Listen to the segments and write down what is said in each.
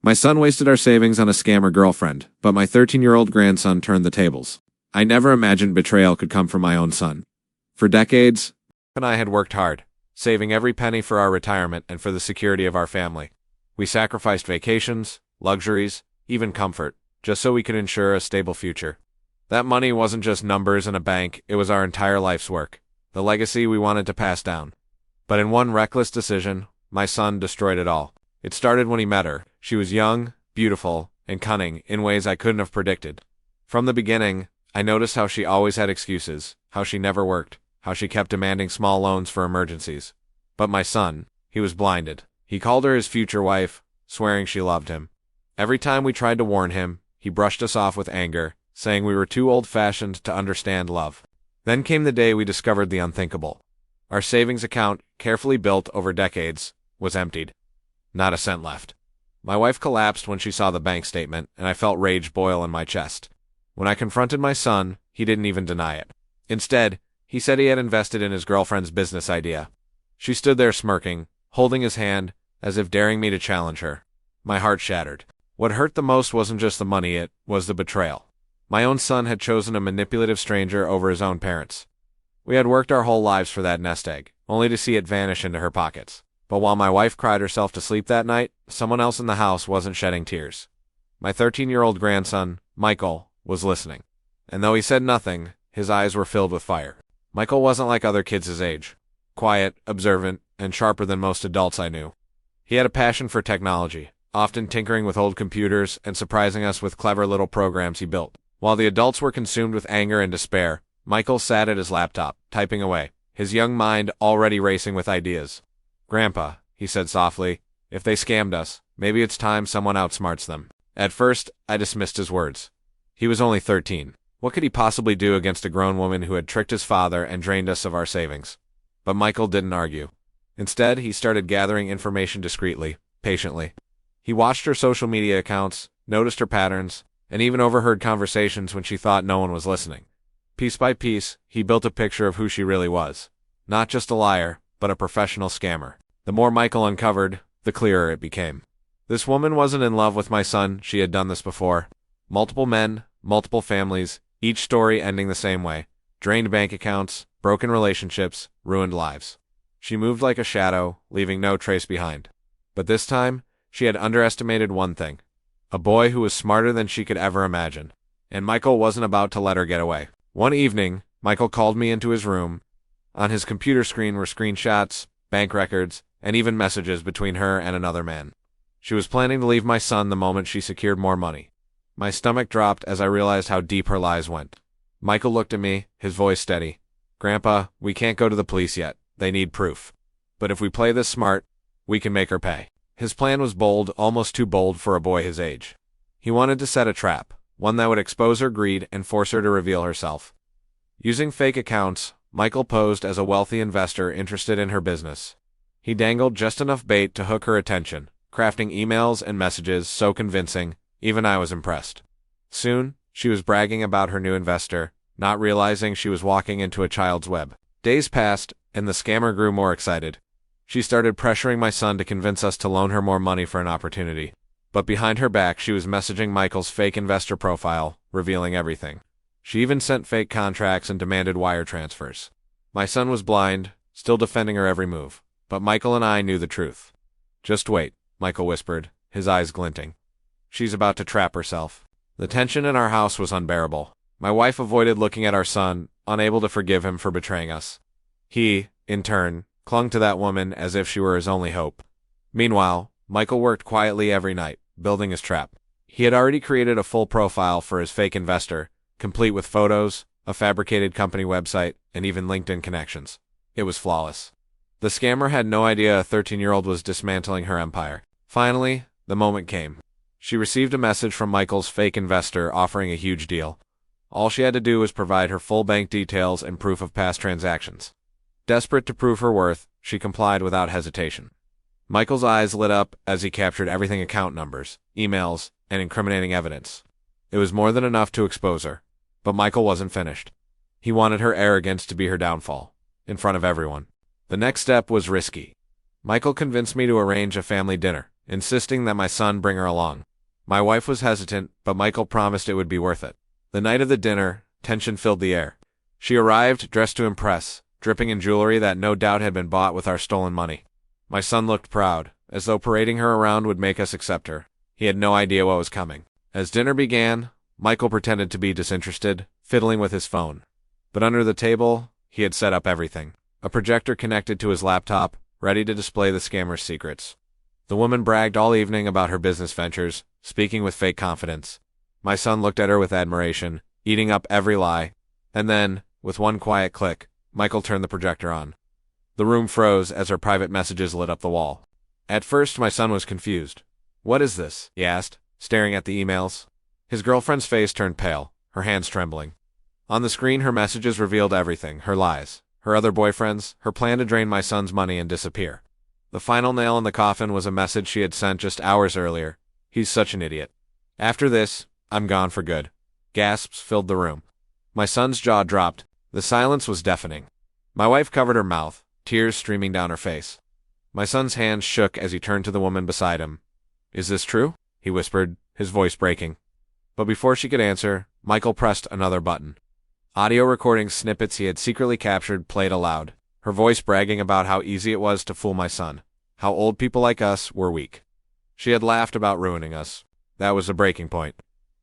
My son wasted our savings on a scammer girlfriend, but my 13-year-old grandson turned the tables. I never imagined betrayal could come from my own son. For decades, and I had worked hard, saving every penny for our retirement and for the security of our family. We sacrificed vacations, luxuries, even comfort, just so we could ensure a stable future. That money wasn't just numbers in a bank, it was our entire life's work, the legacy we wanted to pass down. But in one reckless decision, my son destroyed it all. It started when he met her. She was young, beautiful, and cunning in ways I couldn't have predicted. From the beginning, I noticed how she always had excuses, how she never worked, how she kept demanding small loans for emergencies. But my son, he was blinded. He called her his future wife, swearing she loved him. Every time we tried to warn him, he brushed us off with anger, saying we were too old-fashioned to understand love. Then came the day we discovered the unthinkable. Our savings account, carefully built over decades, was emptied. Not a cent left. My wife collapsed when she saw the bank statement, and I felt rage boil in my chest. When I confronted my son, he didn't even deny it. Instead, he said he had invested in his girlfriend's business idea. She stood there smirking, holding his hand, as if daring me to challenge her. My heart shattered. What hurt the most wasn't just the money, it was the betrayal. My own son had chosen a manipulative stranger over his own parents. We had worked our whole lives for that nest egg, only to see it vanish into her pockets. But while my wife cried herself to sleep that night, someone else in the house wasn't shedding tears. My 13-year-old grandson, Michael, was listening. And though he said nothing, his eyes were filled with fire. Michael wasn't like other kids his age. Quiet, observant, and sharper than most adults I knew. He had a passion for technology, often tinkering with old computers and surprising us with clever little programs he built. While the adults were consumed with anger and despair, Michael sat at his laptop, typing away, his young mind already racing with ideas. "Grandpa," he said softly, "if they scammed us, maybe it's time someone outsmarts them." At first, I dismissed his words. He was only 13. What could he possibly do against a grown woman who had tricked his father and drained us of our savings? But Michael didn't argue. Instead, he started gathering information discreetly, patiently. He watched her social media accounts, noticed her patterns, and even overheard conversations when she thought no one was listening. Piece by piece, he built a picture of who she really was. Not just a liar, but a professional scammer. The more Michael uncovered, the clearer it became. This woman wasn't in love with my son, she had done this before. Multiple men, multiple families, each story ending the same way. Drained bank accounts, broken relationships, ruined lives. She moved like a shadow, leaving no trace behind. But this time, she had underestimated one thing. A boy who was smarter than she could ever imagine. And Michael wasn't about to let her get away. One evening, Michael called me into his room. On his computer screen were screenshots, bank records, and even messages between her and another man. She was planning to leave my son the moment she secured more money. My stomach dropped as I realized how deep her lies went. Michael looked at me, his voice steady. "Grandpa, we can't go to the police yet. They need proof. But if we play this smart, we can make her pay." His plan was bold, almost too bold for a boy his age. He wanted to set a trap, one that would expose her greed and force her to reveal herself. Using fake accounts, Michael posed as a wealthy investor interested in her business. He dangled just enough bait to hook her attention, crafting emails and messages so convincing, even I was impressed. Soon, she was bragging about her new investor, not realizing she was walking into a child's web. Days passed, and the scammer grew more excited. She started pressuring my son to convince us to loan her more money for an opportunity. But behind her back, she was messaging Michael's fake investor profile, revealing everything. She even sent fake contracts and demanded wire transfers. My son was blind, still defending her every move. But Michael and I knew the truth. "Just wait," Michael whispered, his eyes glinting. "She's about to trap herself." The tension in our house was unbearable. My wife avoided looking at our son, unable to forgive him for betraying us. He, in turn, clung to that woman as if she were his only hope. Meanwhile, Michael worked quietly every night, building his trap. He had already created a full profile for his fake investor, complete with photos, a fabricated company website, and even LinkedIn connections. It was flawless. The scammer had no idea a 13-year-old was dismantling her empire. Finally, the moment came. She received a message from Michael's fake investor offering a huge deal. All she had to do was provide her full bank details and proof of past transactions. Desperate to prove her worth, she complied without hesitation. Michael's eyes lit up as he captured everything: account numbers, emails, and incriminating evidence. It was more than enough to expose her. But Michael wasn't finished. He wanted her arrogance to be her downfall, in front of everyone. The next step was risky. Michael convinced me to arrange a family dinner, insisting that my son bring her along. My wife was hesitant, but Michael promised it would be worth it. The night of the dinner, tension filled the air. She arrived, dressed to impress, dripping in jewelry that no doubt had been bought with our stolen money. My son looked proud, as though parading her around would make us accept her. He had no idea what was coming. As dinner began, Michael pretended to be disinterested, fiddling with his phone. But under the table, he had set up everything. A projector connected to his laptop, ready to display the scammer's secrets. The woman bragged all evening about her business ventures, speaking with fake confidence. My son looked at her with admiration, eating up every lie. And then, with one quiet click, Michael turned the projector on. The room froze as her private messages lit up the wall. At first, my son was confused. "What is this?" he asked, staring at the emails. His girlfriend's face turned pale, her hands trembling. On the screen, her messages revealed everything: her lies, her other boyfriends, her plan to drain my son's money and disappear. The final nail in the coffin was a message she had sent just hours earlier. "He's such an idiot. After this, I'm gone for good." Gasps filled the room. My son's jaw dropped. The silence was deafening. My wife covered her mouth, tears streaming down her face. My son's hands shook as he turned to the woman beside him. "Is this true?" he whispered, his voice breaking. But before she could answer, Michael pressed another button. Audio recording snippets he had secretly captured played aloud, her voice bragging about how easy it was to fool my son, how old people like us were weak. She had laughed about ruining us. That was the breaking point.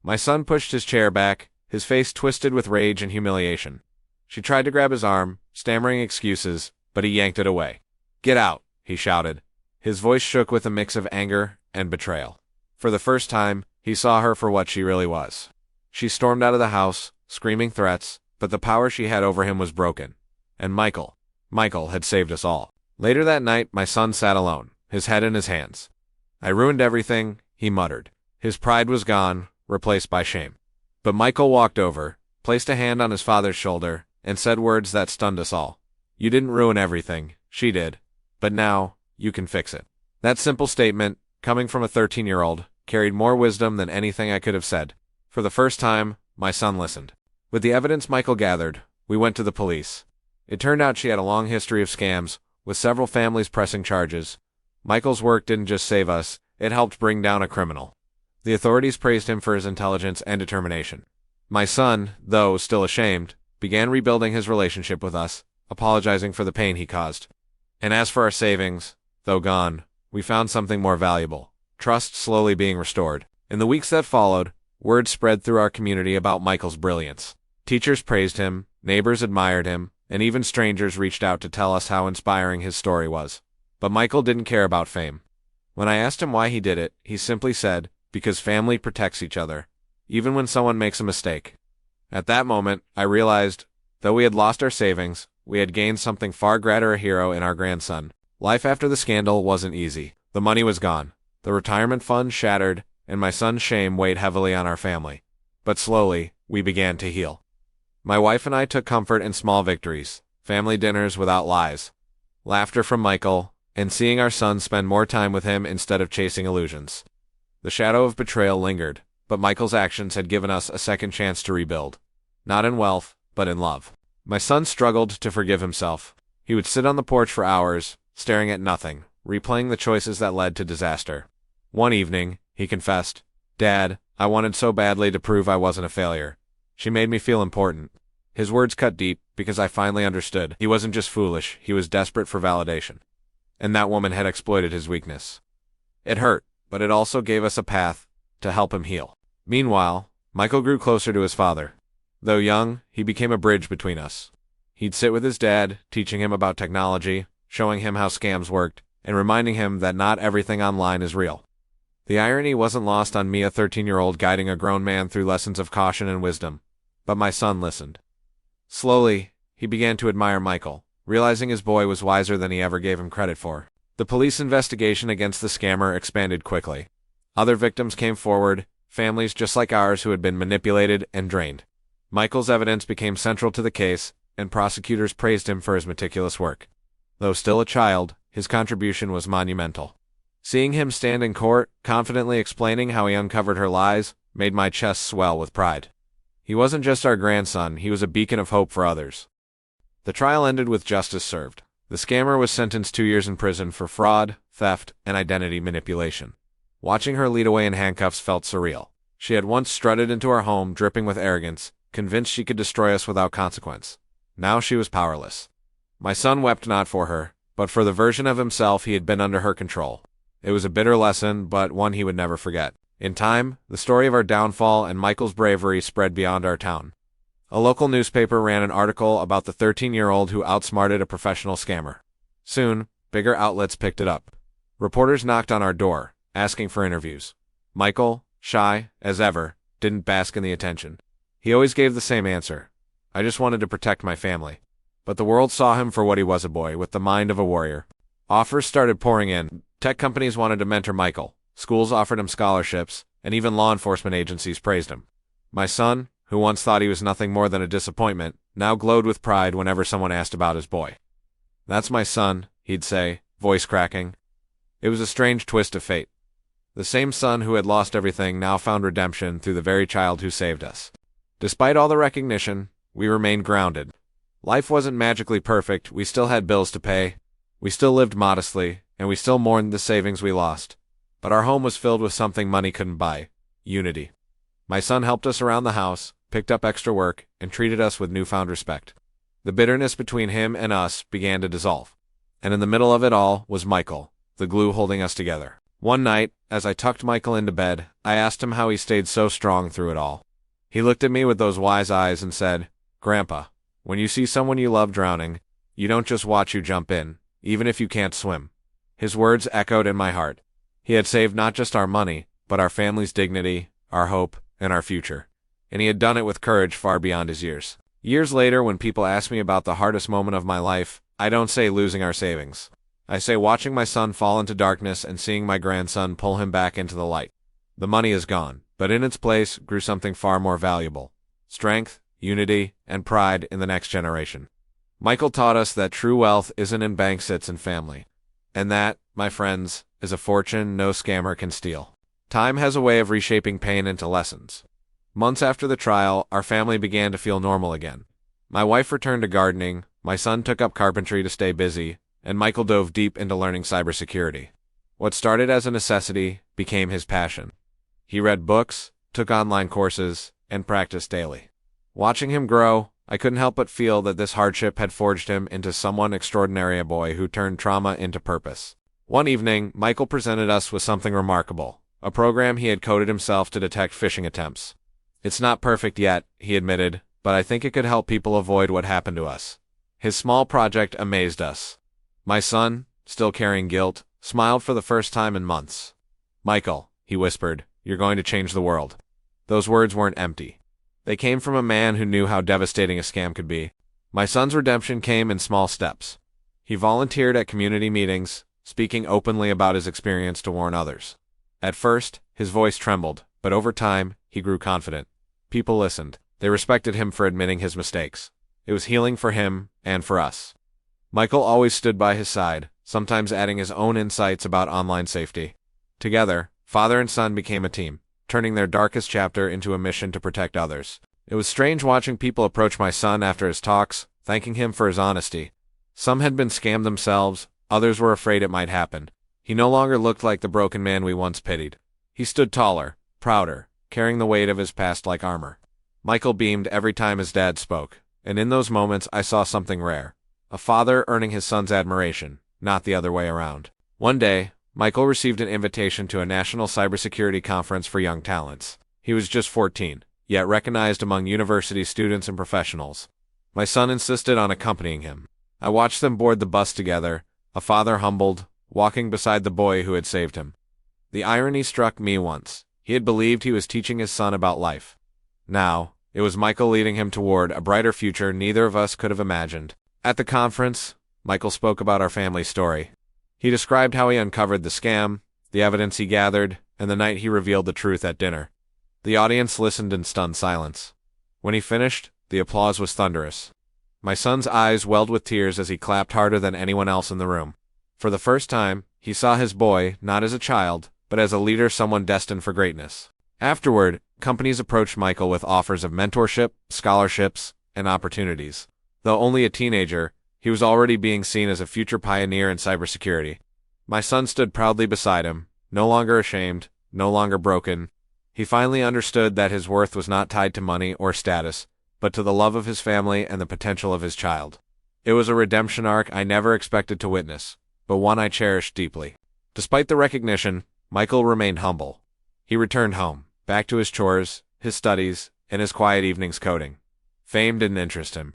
My son pushed his chair back, his face twisted with rage and humiliation. She tried to grab his arm, stammering excuses, but he yanked it away. "Get out," he shouted. His voice shook with a mix of anger and betrayal. For the first time, he saw her for what she really was. She stormed out of the house, screaming threats, but the power she had over him was broken. And Michael had saved us all. Later that night, my son sat alone, his head in his hands. "I ruined everything," he muttered. His pride was gone, replaced by shame. But Michael walked over, placed a hand on his father's shoulder, and said words that stunned us all. "You didn't ruin everything, she did. But now, you can fix it." That simple statement, coming from a 13-year-old, carried more wisdom than anything I could have said. For the first time, my son listened. With the evidence Michael gathered, we went to the police. It turned out she had a long history of scams, with several families pressing charges. Michael's work didn't just save us, it helped bring down a criminal. The authorities praised him for his intelligence and determination. My son, though still ashamed, began rebuilding his relationship with us, apologizing for the pain he caused. And as for our savings, though gone, we found something more valuable: trust slowly being restored. In the weeks that followed, word spread through our community about Michael's brilliance. Teachers praised him, neighbors admired him, and even strangers reached out to tell us how inspiring his story was. But Michael didn't care about fame. When I asked him why he did it, he simply said, "Because family protects each other, even when someone makes a mistake." At that moment, I realized, though we had lost our savings, we had gained something far greater: a hero in our grandson. Life after the scandal wasn't easy. The money was gone, the retirement fund shattered, and my son's shame weighed heavily on our family. But slowly, we began to heal. My wife and I took comfort in small victories: family dinners without lies, laughter from Michael, and seeing our son spend more time with him instead of chasing illusions. The shadow of betrayal lingered, but Michael's actions had given us a second chance to rebuild. Not in wealth, but in love. My son struggled to forgive himself. He would sit on the porch for hours, staring at nothing, replaying the choices that led to disaster. One evening, he confessed, "Dad, I wanted so badly to prove I wasn't a failure. She made me feel important." His words cut deep, because I finally understood. He wasn't just foolish, he was desperate for validation. And that woman had exploited his weakness. It hurt, but it also gave us a path to help him heal. Meanwhile, Michael grew closer to his father. Though young, he became a bridge between us. He'd sit with his dad, teaching him about technology, showing him how scams worked, and reminding him that not everything online is real. The irony wasn't lost on me, a 13-year-old guiding a grown man through lessons of caution and wisdom. But my son listened. Slowly, he began to admire Michael, realizing his boy was wiser than he ever gave him credit for. The police investigation against the scammer expanded quickly. Other victims came forward, families just like ours who had been manipulated and drained. Michael's evidence became central to the case, and prosecutors praised him for his meticulous work. Though still a child, his contribution was monumental. Seeing him stand in court, confidently explaining how he uncovered her lies, made my chest swell with pride. He wasn't just our grandson, he was a beacon of hope for others. The trial ended with justice served. The scammer was sentenced 2 years in prison for fraud, theft, and identity manipulation. Watching her lead away in handcuffs felt surreal. She had once strutted into our home, dripping with arrogance, convinced she could destroy us without consequence. Now she was powerless. My son wept not for her, but for the version of himself he had been under her control. It was a bitter lesson, but one he would never forget. In time, the story of our downfall and Michael's bravery spread beyond our town. A local newspaper ran an article about the 13-year-old who outsmarted a professional scammer. Soon, bigger outlets picked it up. Reporters knocked on our door, asking for interviews. Michael, shy as ever, didn't bask in the attention. He always gave the same answer. I just wanted to protect my family. But the world saw him for what he was, a boy with the mind of a warrior. Offers started pouring in. Tech companies wanted to mentor Michael. Schools offered him scholarships, and even law enforcement agencies praised him. My son, who once thought he was nothing more than a disappointment, now glowed with pride whenever someone asked about his boy. "That's my son," he'd say, voice cracking. It was a strange twist of fate. The same son who had lost everything now found redemption through the very child who saved us. Despite all the recognition, we remained grounded. Life wasn't magically perfect, we still had bills to pay, we still lived modestly, and we still mourned the savings we lost. But our home was filled with something money couldn't buy: unity. My son helped us around the house, picked up extra work, and treated us with newfound respect. The bitterness between him and us began to dissolve. And in the middle of it all was Michael, the glue holding us together. One night, as I tucked Michael into bed, I asked him how he stayed so strong through it all. He looked at me with those wise eyes and said, "Grandpa, when you see someone you love drowning, you don't just watch you jump in, even if you can't swim." His words echoed in my heart. He had saved not just our money, but our family's dignity, our hope, and our future. And he had done it with courage far beyond his years. Years later, when people ask me about the hardest moment of my life, I don't say losing our savings. I say watching my son fall into darkness and seeing my grandson pull him back into the light. The money is gone, but in its place grew something far more valuable: strength, unity, and pride in the next generation. Michael taught us that true wealth isn't in banks, it's in family. And that, my friends, is a fortune no scammer can steal. Time has a way of reshaping pain into lessons. Months after the trial, our family began to feel normal again. My wife returned to gardening, my son took up carpentry to stay busy, and Michael dove deep into learning cybersecurity. What started as a necessity became his passion. He read books, took online courses, and practiced daily. Watching him grow, I couldn't help but feel that this hardship had forged him into someone extraordinary, a boy who turned trauma into purpose. One evening, Michael presented us with something remarkable: a program he had coded himself to detect phishing attempts. "It's not perfect yet," he admitted, "but I think it could help people avoid what happened to us." His small project amazed us. My son, still carrying guilt, smiled for the first time in months. "Michael," he whispered, "you're going to change the world." Those words weren't empty. They came from a man who knew how devastating a scam could be. My son's redemption came in small steps. He volunteered at community meetings, speaking openly about his experience to warn others. At first, his voice trembled, but over time, he grew confident. People listened. They respected him for admitting his mistakes. It was healing for him and for us. Michael always stood by his side, sometimes adding his own insights about online safety. Together, father and son became a team, turning their darkest chapter into a mission to protect others. It was strange watching people approach my son after his talks, thanking him for his honesty. Some had been scammed themselves, others were afraid it might happen. He no longer looked like the broken man we once pitied. He stood taller, prouder, carrying the weight of his past like armor. Michael beamed every time his dad spoke, and in those moments I saw something rare: a father earning his son's admiration, not the other way around. One day, Michael received an invitation to a national cybersecurity conference for young talents. He was just 14, yet recognized among university students and professionals. My son insisted on accompanying him. I watched them board the bus together, a father humbled, walking beside the boy who had saved him. The irony struck me once. He had believed he was teaching his son about life. Now, it was Michael leading him toward a brighter future neither of us could have imagined. At the conference, Michael spoke about our family story. He described how he uncovered the scam, the evidence he gathered, and the night he revealed the truth at dinner. The audience listened in stunned silence. When he finished, the applause was thunderous. My son's eyes welled with tears as he clapped harder than anyone else in the room. For the first time, he saw his boy not as a child, but as a leader, someone destined for greatness. Afterward, companies approached Michael with offers of mentorship, scholarships, and opportunities. Though only a teenager, he was already being seen as a future pioneer in cybersecurity. My son stood proudly beside him, no longer ashamed, no longer broken. He finally understood that his worth was not tied to money or status, but to the love of his family and the potential of his child. It was a redemption arc I never expected to witness, but one I cherished deeply. Despite the recognition, Michael remained humble. He returned home, back to his chores, his studies, and his quiet evenings coding. Fame didn't interest him.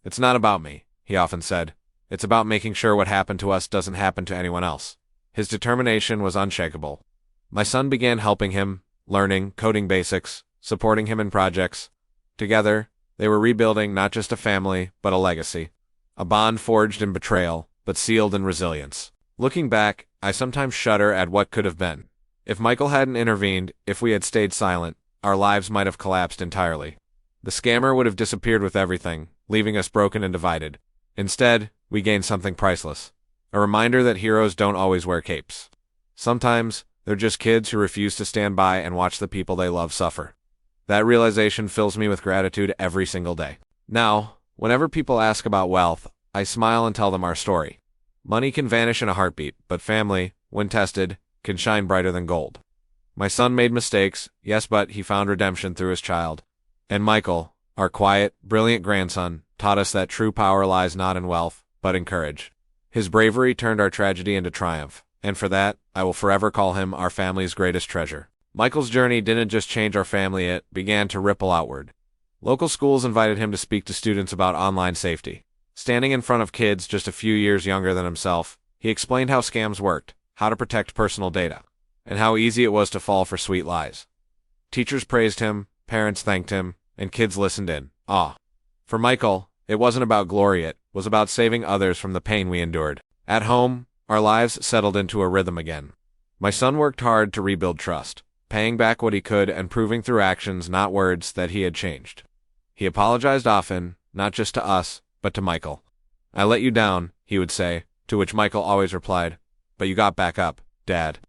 "It's not about me," he often said. "It's about making sure what happened to us doesn't happen to anyone else." His determination was unshakable. My son began helping him, learning coding basics, supporting him in projects. Together, they were rebuilding not just a family, but a legacy. A bond forged in betrayal, but sealed in resilience. Looking back, I sometimes shudder at what could have been. If Michael hadn't intervened, if we had stayed silent, our lives might have collapsed entirely. The scammer would have disappeared with everything, leaving us broken and divided. Instead, we gained something priceless. A reminder that heroes don't always wear capes. Sometimes, they're just kids who refuse to stand by and watch the people they love suffer. That realization fills me with gratitude every single day. Now, whenever people ask about wealth, I smile and tell them our story. Money can vanish in a heartbeat, but family, when tested, can shine brighter than gold. My son made mistakes, yes, but he found redemption through his child. And Michael, our quiet, brilliant grandson, taught us that true power lies not in wealth, but in courage. His bravery turned our tragedy into triumph, and for that, I will forever call him our family's greatest treasure. Michael's journey didn't just change our family, it began to ripple outward. Local schools invited him to speak to students about online safety. Standing in front of kids just a few years younger than himself, he explained how scams worked, how to protect personal data, and how easy it was to fall for sweet lies. Teachers praised him, parents thanked him, and kids listened in awe. For Michael, it wasn't about glory, it was about saving others from the pain we endured. At home, our lives settled into a rhythm again. My son worked hard to rebuild trust, paying back what he could and proving through actions, not words, that he had changed. He apologized often, not just to us, but to Michael. "I let you down," he would say, to which Michael always replied, "But you got back up, Dad."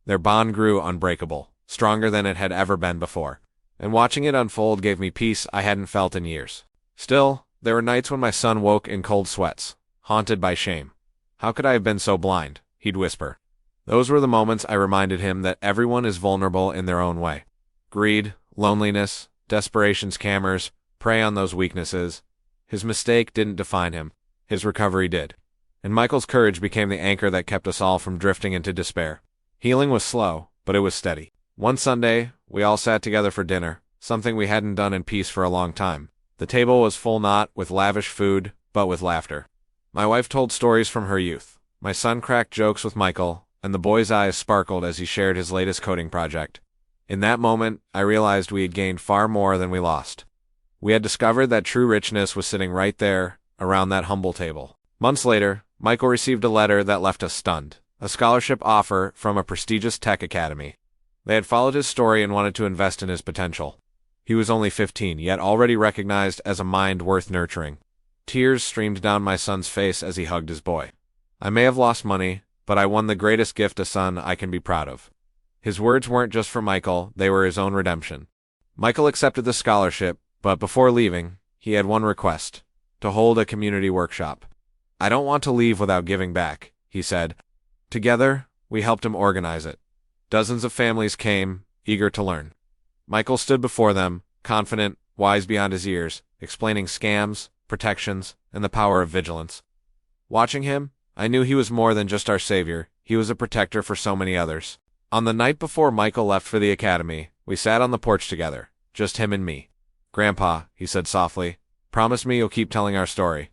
Their bond grew unbreakable, stronger than it had ever been before, and watching it unfold gave me peace I hadn't felt in years. Still, there were nights when my son woke in cold sweats, haunted by shame. "How could I have been so blind?" he'd whisper. Those were the moments I reminded him that everyone is vulnerable in their own way. Greed, loneliness, desperation scammers prey on those weaknesses. His mistake didn't define him. His recovery did. And Michael's courage became the anchor that kept us all from drifting into despair. Healing was slow, but it was steady. One Sunday, we all sat together for dinner, something we hadn't done in peace for a long time. The table was full not with lavish food, but with laughter. My wife told stories from her youth. My son cracked jokes with Michael, and the boy's eyes sparkled as he shared his latest coding project. In that moment, I realized we had gained far more than we lost. We had discovered that true richness was sitting right there, around that humble table. Months later, Michael received a letter that left us stunned. A scholarship offer from a prestigious tech academy. They had followed his story and wanted to invest in his potential. He was only 15, yet already recognized as a mind worth nurturing. Tears streamed down my son's face as he hugged his boy. "I may have lost money, but I won the greatest gift a son I can be proud of." His words weren't just for Michael, they were his own redemption. Michael accepted the scholarship, but before leaving, he had one request: to hold a community workshop. "I don't want to leave without giving back," he said. Together, we helped him organize it. Dozens of families came, eager to learn. Michael stood before them, confident, wise beyond his years, explaining scams, protections, and the power of vigilance. Watching him, I knew he was more than just our savior, he was a protector for so many others. On the night before Michael left for the academy, we sat on the porch together, just him and me. "Grandpa," he said softly, "promise me you'll keep telling our story."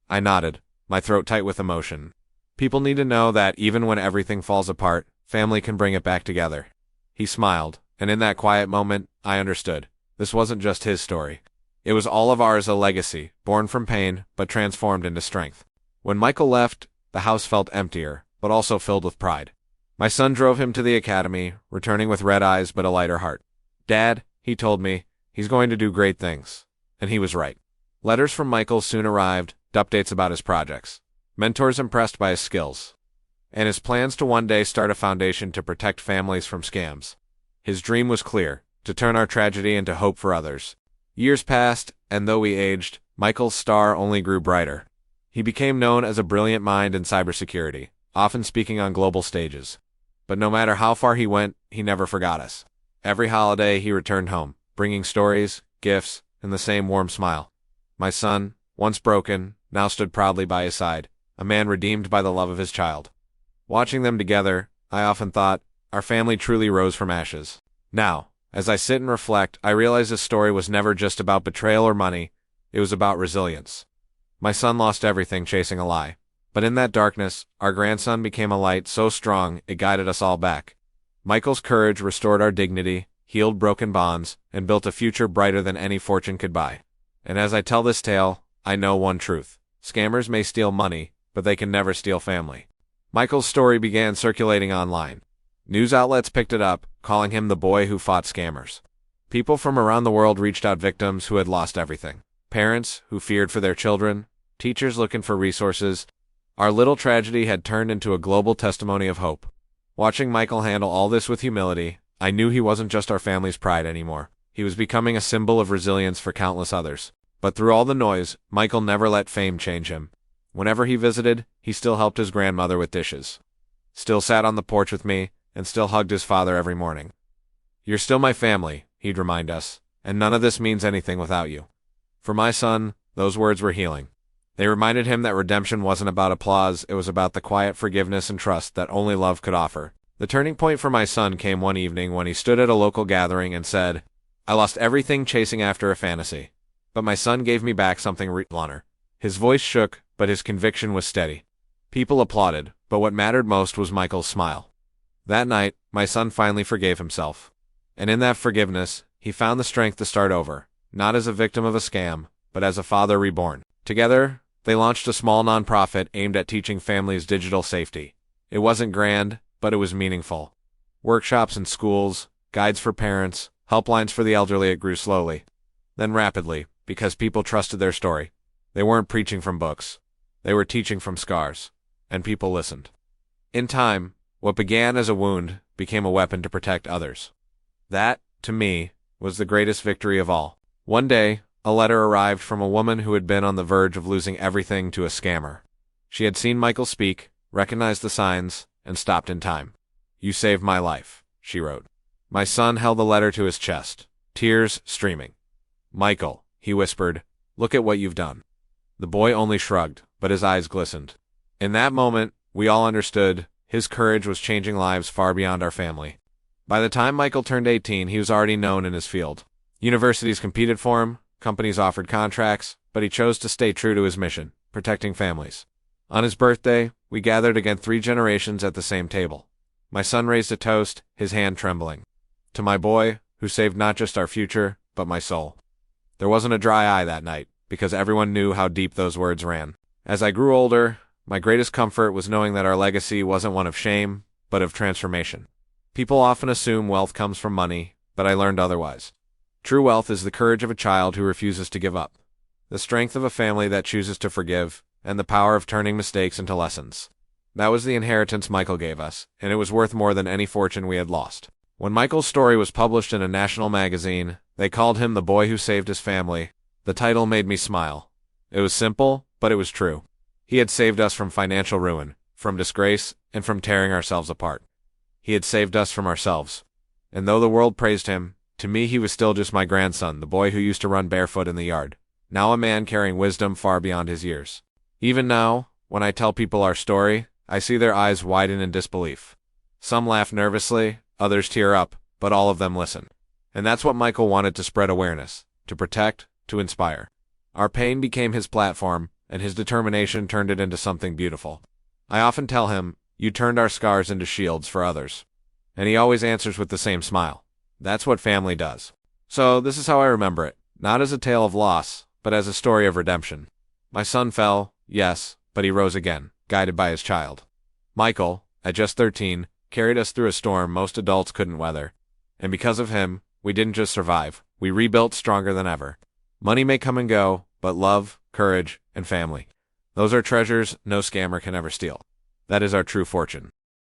I nodded, my throat tight with emotion. People need to know that even when everything falls apart, family can bring it back together. He smiled, and in that quiet moment, I understood. This wasn't just his story. It was all of ours, a legacy, born from pain, but transformed into strength. When Michael left, the house felt emptier, but also filled with pride. My son drove him to the academy, returning with red eyes but a lighter heart. "Dad," he told me, "he's going to do great things." And he was right. Letters from Michael soon arrived, updates about his projects. Mentors impressed by his skills, and his plans to one day start a foundation to protect families from scams. His dream was clear, to turn our tragedy into hope for others. Years passed, and though we aged, Michael's star only grew brighter. He became known as a brilliant mind in cybersecurity, often speaking on global stages. But no matter how far he went, he never forgot us. Every holiday he returned home, bringing stories, gifts, and the same warm smile. My son, once broken, now stood proudly by his side, a man redeemed by the love of his child. Watching them together, I often thought, our family truly rose from ashes. Now, as I sit and reflect, I realize this story was never just about betrayal or money, it was about resilience. My son lost everything chasing a lie. But in that darkness, our grandson became a light so strong it guided us all back. Michael's courage restored our dignity, healed broken bonds, and built a future brighter than any fortune could buy. And as I tell this tale, I know one truth. Scammers may steal money, but they can never steal family. Michael's story began circulating online. News outlets picked it up, calling him the boy who fought scammers. People from around the world reached out victims who had lost everything. Parents who feared for their children, teachers looking for resources. Our little tragedy had turned into a global testimony of hope. Watching Michael handle all this with humility, I knew he wasn't just our family's pride anymore. He was becoming a symbol of resilience for countless others. But through all the noise, Michael never let fame change him. Whenever he visited, he still helped his grandmother with dishes, still sat on the porch with me, and still hugged his father every morning. "You're still my family," he'd remind us, "and none of this means anything without you." For my son, those words were healing. They reminded him that redemption wasn't about applause, it was about the quiet forgiveness and trust that only love could offer. The turning point for my son came one evening when he stood at a local gathering and said, "I lost everything chasing after a fantasy. But my son gave me back something real honor." His voice shook, but his conviction was steady. People applauded, but what mattered most was Michael's smile. That night, my son finally forgave himself. And in that forgiveness, he found the strength to start over, not as a victim of a scam, but as a father reborn. Together, they launched a small nonprofit aimed at teaching families digital safety. It wasn't grand, but it was meaningful. Workshops in schools, guides for parents, helplines for the elderly. It grew slowly, then rapidly, because people trusted their story. They weren't preaching from books. They were teaching from scars. And people listened. In time, what began as a wound became a weapon to protect others. That, to me, was the greatest victory of all. One day, a letter arrived from a woman who had been on the verge of losing everything to a scammer. She had seen Michael speak, recognized the signs, and stopped in time. "You saved my life," she wrote. My son held the letter to his chest, tears streaming. "Michael," he whispered, "look at what you've done." The boy only shrugged, but his eyes glistened. In that moment, we all understood, his courage was changing lives far beyond our family. By the time Michael turned 18, he was already known in his field. Universities competed for him, companies offered contracts, but he chose to stay true to his mission, protecting families. On his birthday, we gathered again 3 generations at the same table. My son raised a toast, his hand trembling. "To my boy, who saved not just our future, but my soul." There wasn't a dry eye that night, because everyone knew how deep those words ran. As I grew older, my greatest comfort was knowing that our legacy wasn't one of shame, but of transformation. People often assume wealth comes from money, but I learned otherwise. True wealth is the courage of a child who refuses to give up, the strength of a family that chooses to forgive, and the power of turning mistakes into lessons. That was the inheritance Michael gave us, and it was worth more than any fortune we had lost. When Michael's story was published in a national magazine, they called him the boy who saved his family. The title made me smile. It was simple, but it was true. He had saved us from financial ruin, from disgrace, and from tearing ourselves apart. He had saved us from ourselves. And though the world praised him, to me he was still just my grandson, the boy who used to run barefoot in the yard, now a man carrying wisdom far beyond his years. Even now, when I tell people our story, I see their eyes widen in disbelief. Some laugh nervously, others tear up, but all of them listen. And that's what Michael wanted to spread awareness, to protect, to inspire. Our pain became his platform, and his determination turned it into something beautiful. I often tell him, "You turned our scars into shields for others." And he always answers with the same smile. That's what family does. So this is how I remember it, not as a tale of loss, but as a story of redemption. My son fell, yes, but he rose again, guided by his child. Michael, at just 13, carried us through a storm most adults couldn't weather. And because of him, we didn't just survive, we rebuilt stronger than ever. Money may come and go, but love, courage, and family, those are treasures no scammer can ever steal. That is our true fortune.